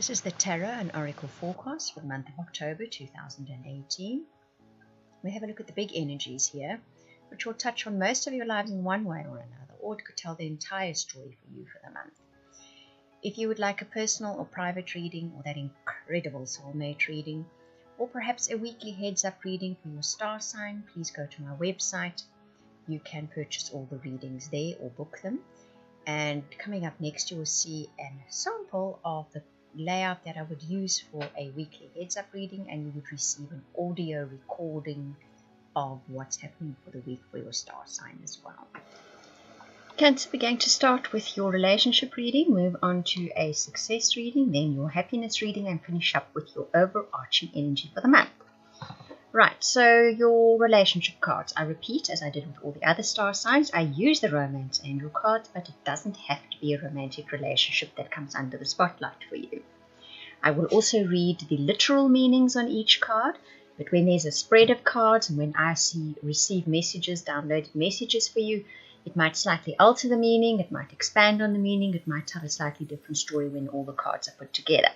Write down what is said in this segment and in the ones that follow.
This is the Tarot and Oracle forecast for the month of October 2018. We have a look at the big energies here, which will touch on most of your lives in one way or another, or it could tell the entire story for you for the month. If you would like a personal or private reading, or that incredible soulmate reading, or perhaps a weekly heads-up reading for your star sign, please go to my website. You can purchase all the readings there or book them. And coming up next, you will see a sample of the layout that I would use for a weekly heads-up reading, and you would receive an audio recording of what's happening for the week for your star sign as well. Cancer, we're going to start with your relationship reading, move on to a success reading, then your happiness reading, and finish up with your overarching energy for the month. Right, so your relationship cards, I repeat, as I did with all the other star signs, I use the romance angel cards, but it doesn't have to be a romantic relationship that comes under the spotlight for you. I will also read the literal meanings on each card, but when there's a spread of cards and when I receive messages, downloaded messages for you, it might slightly alter the meaning, it might expand on the meaning, it might tell a slightly different story when all the cards are put together.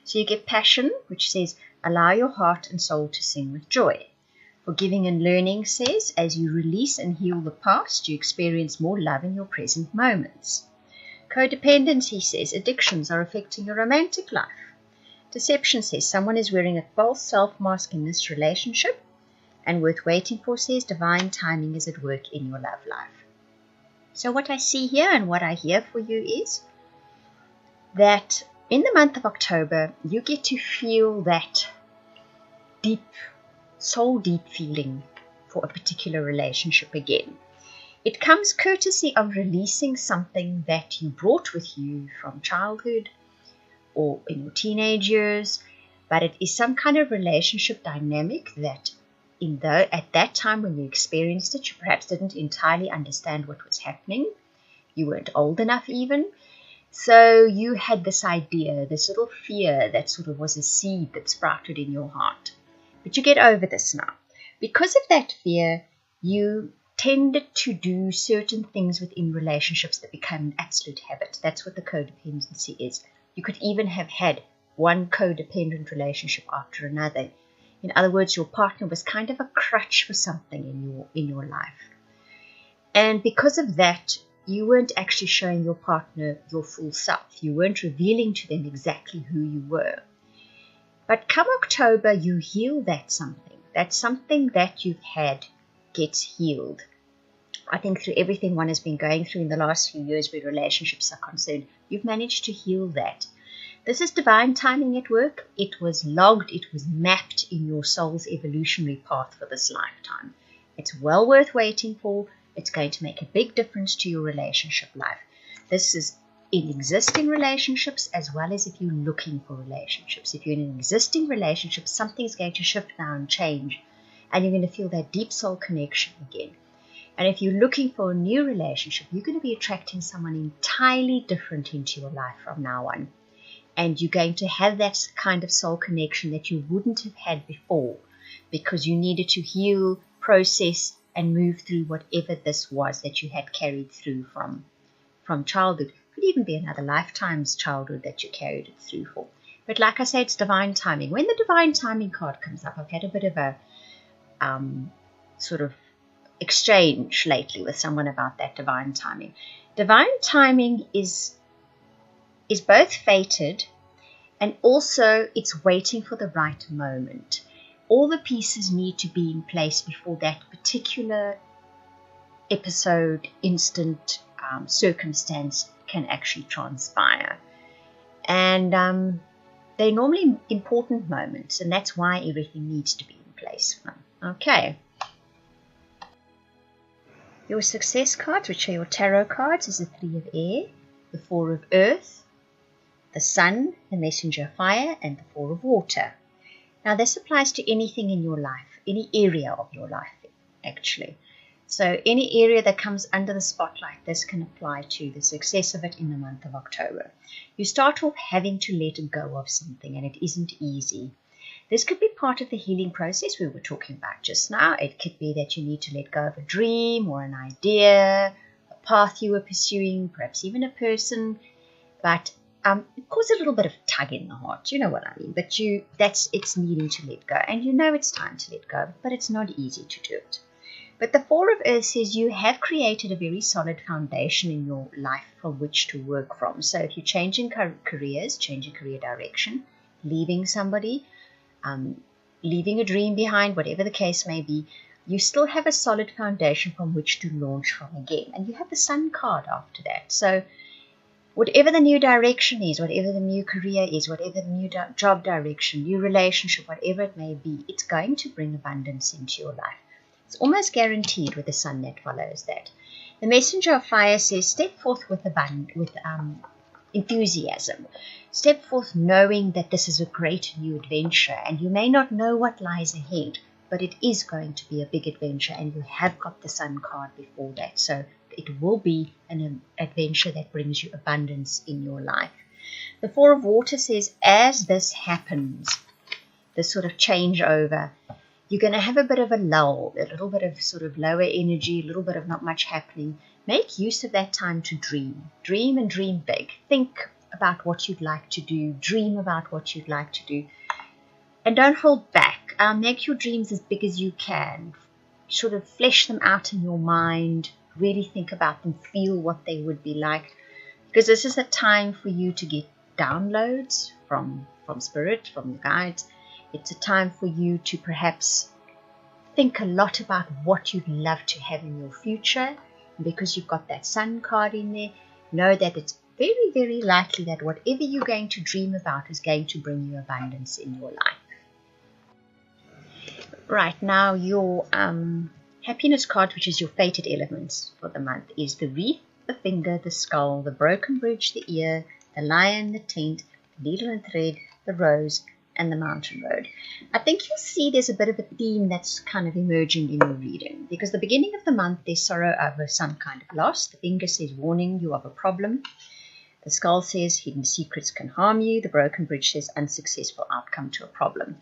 So you get passion, which says, allow your heart and soul to sing with joy. Forgiving and learning says, as you release and heal the past, you experience more love in your present moments. Codependency says, addictions are affecting your romantic life. Deception says, someone is wearing a false self-mask in this relationship. And worth waiting for says, divine timing is at work in your love life. So what I see here and what I hear for you is that in the month of October, you get to feel that deep, soul-deep feeling for a particular relationship again. It comes courtesy of releasing something that you brought with you from childhood or in your teenage years, but it is some kind of relationship dynamic that at that time when you experienced it, you perhaps didn't entirely understand what was happening. You weren't old enough even. So you had this idea, this little fear that sort of was a seed that sprouted in your heart. But you get over this now. Because of that fear, you tended to do certain things within relationships that become an absolute habit. That's what the codependency is. You could even have had one codependent relationship after another. In other words, your partner was kind of a crutch for something in your life. And because of that, you weren't actually showing your partner your full self. You weren't revealing to them exactly who you were. But come October, you heal that something. That something that you've had gets healed. I think through everything one has been going through in the last few years where relationships are concerned, you've managed to heal that. This is divine timing at work. It was logged, it was mapped in your soul's evolutionary path for this lifetime. It's well worth waiting for. It's going to make a big difference to your relationship life. This is in existing relationships as well as if you're looking for relationships. If you're in an existing relationship, something's going to shift now and change, and you're going to feel that deep soul connection again. And if you're looking for a new relationship, you're going to be attracting someone entirely different into your life from now on. And you're going to have that kind of soul connection that you wouldn't have had before because you needed to heal, process, and move through whatever this was that you had carried through from childhood. Could even be another lifetime's childhood that you carried it through for. But like I say, it's divine timing. When the divine timing card comes up, I've had a bit of a sort of exchange lately with someone about that divine timing. Divine timing is both fated and also it's waiting for the right moment. All the pieces need to be in place before that particular episode, instant, circumstance can actually transpire. And they're normally important moments, and that's why everything needs to be in place. Okay. Your success cards, which are your tarot cards, is the 3 of air, the 4 of earth, the sun, the messenger of fire, and the 4 of water. Now this applies to anything in your life, any area of your life actually. So any area that comes under the spotlight, this can apply to the success of it in the month of October. You start off having to let go of something, and it isn't easy. This could be part of the healing process we were talking about just now. It could be that you need to let go of a dream or an idea, a path you were pursuing, perhaps even a person. But it causes a little bit of tug in the heart, you know what I mean, but it's needing to let go, and you know it's time to let go, but it's not easy to do it. But the Four of Earth says you have created a very solid foundation in your life from which to work from. So if you're changing careers, changing career direction, leaving somebody, leaving a dream behind, whatever the case may be, you still have a solid foundation from which to launch from again. And you have the Sun card after that. So whatever the new direction is, whatever the new career is, whatever the new job direction, new relationship, whatever it may be, it's going to bring abundance into your life. It's almost guaranteed with the Sun that follows that. The Messenger of Fire says, step forth with enthusiasm. Step forth knowing that this is a great new adventure, and you may not know what lies ahead, but it is going to be a big adventure, and you have got the Sun card before that. So it will be an adventure that brings you abundance in your life. The Four of Water says, as this happens, this sort of changeover, you're going to have a bit of a lull, a little bit of sort of lower energy, a little bit of not much happening. Make use of that time to dream. Dream and dream big. Think about what you'd like to do. Dream about what you'd like to do. And don't hold back. Make your dreams as big as you can. Sort of flesh them out in your mind. Really think about them. Feel what they would be like. Because this is a time for you to get downloads from Spirit, from the guides. It's a time for you to perhaps think a lot about what you'd love to have in your future. And because you've got that Sun card in there, know that it's very, very likely that whatever you're going to dream about is going to bring you abundance in your life. Right, now your happiness card, which is your fated elements for the month, is the wreath, the finger, the skull, the broken bridge, the ear, the lion, the tent, the needle and thread, the rose, and the mountain road. I think you'll see there's a bit of a theme that's kind of emerging in your reading, because the beginning of the month there's sorrow over some kind of loss. The finger says warning you of a problem. The skull says hidden secrets can harm you. The broken bridge says unsuccessful outcome to a problem.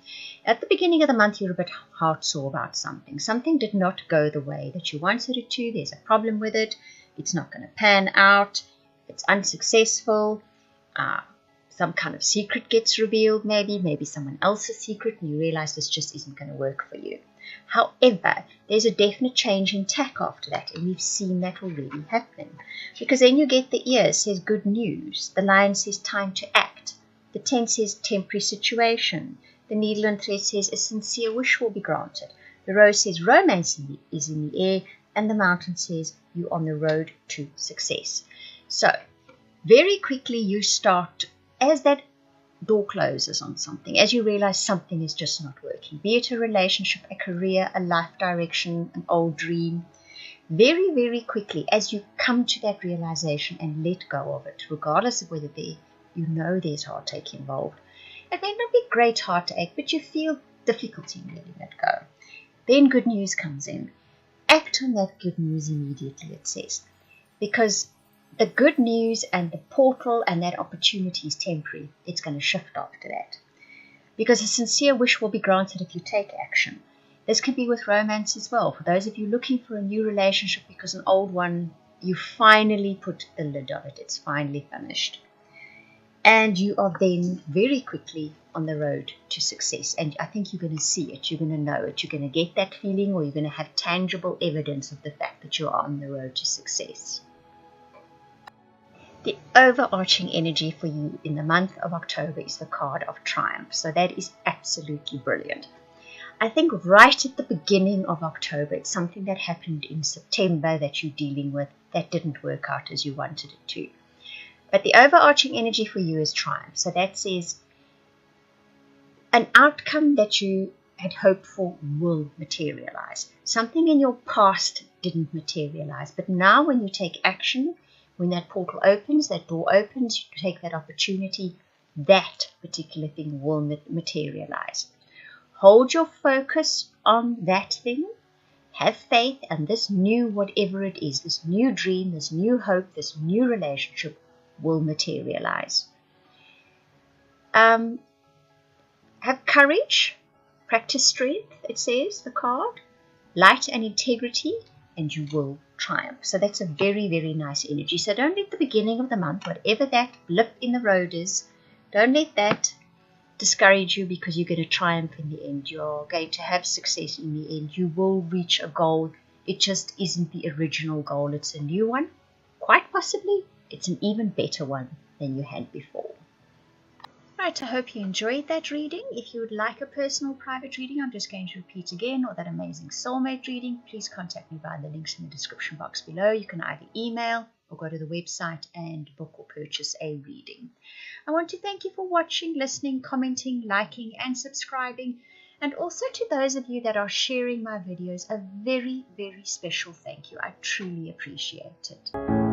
At the beginning of the month you're a bit heart sore about something. Something did not go the way that you wanted it to. There's a problem with it. It's not going to pan out. It's unsuccessful. Some kind of secret gets revealed, maybe someone else's secret, and you realize this just isn't going to work for you. However, there's a definite change in tack after that, and we've seen that already happening. Because then you get the ear says good news, the lion says time to act, the tent says temporary situation, the needle and thread says a sincere wish will be granted, the rose says romance is in the air, and the mountain says you're on the road to success. So, very quickly you start, as that door closes on something, as you realize something is just not working, be it a relationship, a career, a life direction, an old dream, very, very quickly, as you come to that realization and let go of it, regardless of whether you know there's heartache involved. It may not be great heartache, but you feel difficulty in letting it go. Then good news comes in. Act on that good news immediately, it says, because the good news and the portal and that opportunity is temporary. It's going to shift after that. Because a sincere wish will be granted if you take action. This could be with romance as well. For those of you looking for a new relationship because an old one, you finally put the lid on it. It's finally finished. And you are then very quickly on the road to success. And I think you're going to see it. You're going to know it. You're going to get that feeling, or you're going to have tangible evidence of the fact that you are on the road to success. The overarching energy for you in the month of October is the card of triumph. So that is absolutely brilliant. I think right at the beginning of October, it's something that happened in September that you're dealing with that didn't work out as you wanted it to. But the overarching energy for you is triumph. So that says an outcome that you had hoped for will materialize. Something in your past didn't materialize. But now when you take action, when that portal opens, that door opens, you take that opportunity, that particular thing will materialize. Hold your focus on that thing. Have faith, and this new whatever it is, this new dream, this new hope, this new relationship will materialize. Have courage, practice strength, it says, the card, light and integrity, and you will triumph. triumph. So that's a very, very nice energy. So don't let the beginning of the month, whatever that blip in the road is, don't let that discourage you, because you're going to triumph in the end. You're going to have success in the end. You will reach a goal. It just isn't the original goal. It's a new one. Quite possibly, it's an even better one than you had before. Right, I hope you enjoyed that reading. If you would like a personal private reading, I'm just going to repeat again, or that amazing soulmate reading, please contact me via the links in the description box below. You can either email or go to the website and book or purchase a reading. I want to thank you for watching, listening, commenting, liking, and subscribing. And also to those of you that are sharing my videos, a very, very special thank you. I truly appreciate it.